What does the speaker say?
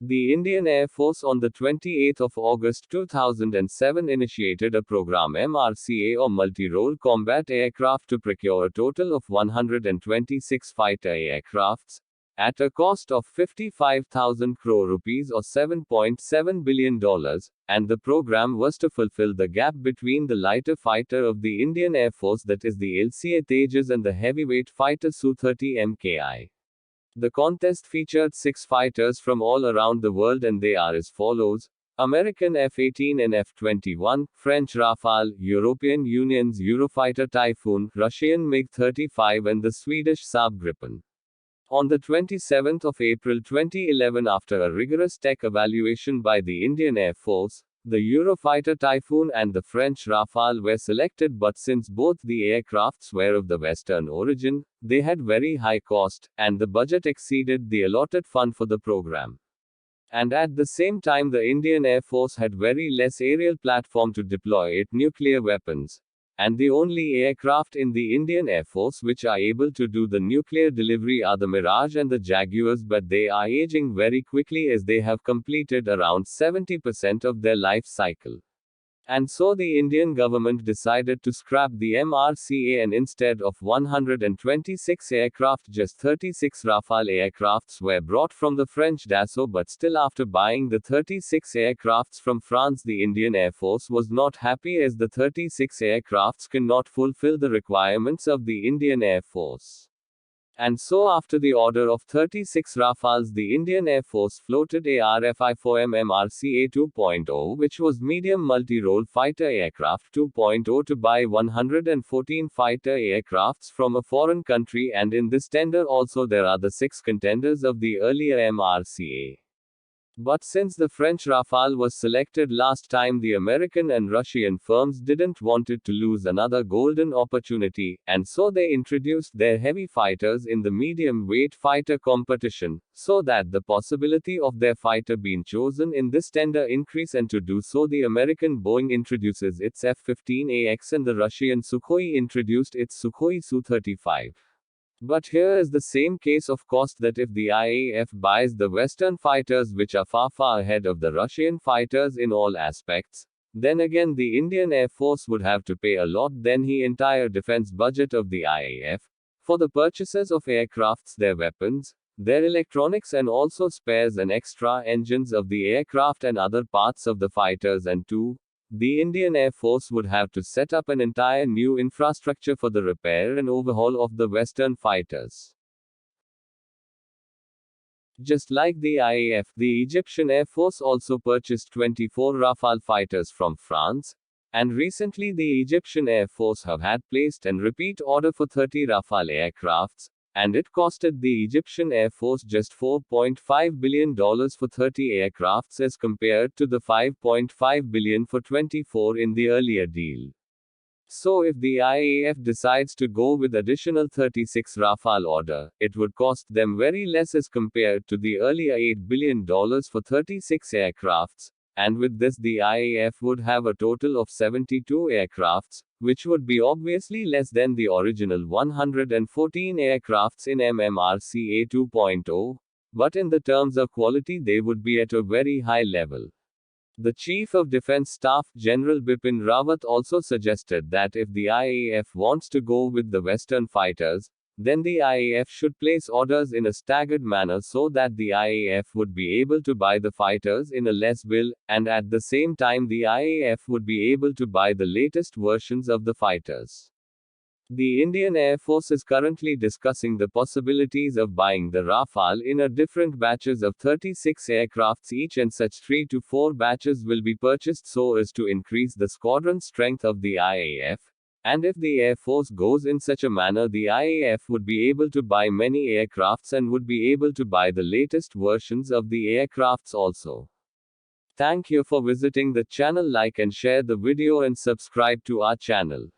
The Indian Air Force on the 28th of August 2007 initiated a program MMRCA or multi-role combat aircraft to procure a total of 126 fighter aircrafts at a cost of 55,000 crore rupees or $7.7 billion, and the program was to fulfill the gap between the lighter fighter of the Indian Air Force, that is the LCA Tejas, and the heavyweight fighter Su-30 MKI. The contest featured 6 fighters from all around the world, and they are as follows: American F-18 and F-21, French Rafale, European Union's Eurofighter Typhoon, Russian MiG-35 and the Swedish Saab Gripen. On the 27th of April 2011, after a rigorous tech evaluation by the Indian Air Force, the Eurofighter Typhoon and the French Rafale were selected, but since both the aircrafts were of the Western origin, they had very high cost, and the budget exceeded the allotted fund for the program. And at the same time, the Indian Air Force had very less aerial platform to deploy its nuclear weapons. And the only aircraft in the Indian Air Force which are able to do the nuclear delivery are the Mirage and the Jaguars, but they are aging very quickly as they have completed around 70% of their life cycle. And so the Indian government decided to scrap the MMRCA, and instead of 126 aircraft, just 36 Rafale aircrafts were brought from the French Dassault. But still, after buying the 36 aircrafts from France, the Indian Air Force was not happy, as the 36 aircrafts cannot fulfill the requirements of the Indian Air Force. And so, after the order of 36 Rafales, the Indian Air Force floated a RFI for MMRCA 2.0, which was Medium Multi-Role Fighter Aircraft 2.0, to buy 114 fighter aircrafts from a foreign country, and in this tender also there are the 6 contenders of the earlier MMRCA. But since the French Rafale was selected last time, the American and Russian firms didn't want it to lose another golden opportunity, and so they introduced their heavy fighters in the medium-weight fighter competition, so that the possibility of their fighter being chosen in this tender increase. And to do so, the American Boeing introduces its F-15AX and the Russian Sukhoi introduced its Sukhoi Su-35. But here is the same case of cost, that if the IAF buys the Western fighters, which are far ahead of the Russian fighters in all aspects, then again the Indian Air Force would have to pay a lot than the entire defense budget of the IAF, for the purchases of aircrafts, their weapons, their electronics, and also spares and extra engines of the aircraft and other parts of the fighters. And 2. The Indian Air Force would have to set up an entire new infrastructure for the repair and overhaul of the Western fighters. Just like the IAF, the Egyptian Air Force also purchased 24 Rafale fighters from France, and recently the Egyptian Air Force have had placed an repeat order for 30 Rafale aircrafts, and it costed the Egyptian Air Force just $4.5 billion for 30 aircrafts, as compared to the $5.5 billion for 24 in the earlier deal. So if the IAF decides to go with additional 36 Rafale order, it would cost them very less as compared to the earlier $8 billion for 36 aircrafts, and with this the IAF would have a total of 72 aircrafts, which would be obviously less than the original 114 aircrafts in MMRCA 2.0, but in the terms of quality they would be at a very high level. The Chief of Defense Staff, General Bipin Rawat, also suggested that if the IAF wants to go with the Western fighters, then the IAF should place orders in a staggered manner so that the IAF would be able to buy the fighters in a less bill, and at the same time the IAF would be able to buy the latest versions of the fighters. The Indian Air Force is currently discussing the possibilities of buying the Rafale in a different batches of 36 aircrafts each, and such 3 to 4 batches will be purchased so as to increase the squadron strength of the IAF. And if the Air Force goes in such a manner, the IAF would be able to buy many aircrafts and would be able to buy the latest versions of the aircrafts also. Thank you for visiting the channel. Like and share the video and subscribe to our channel.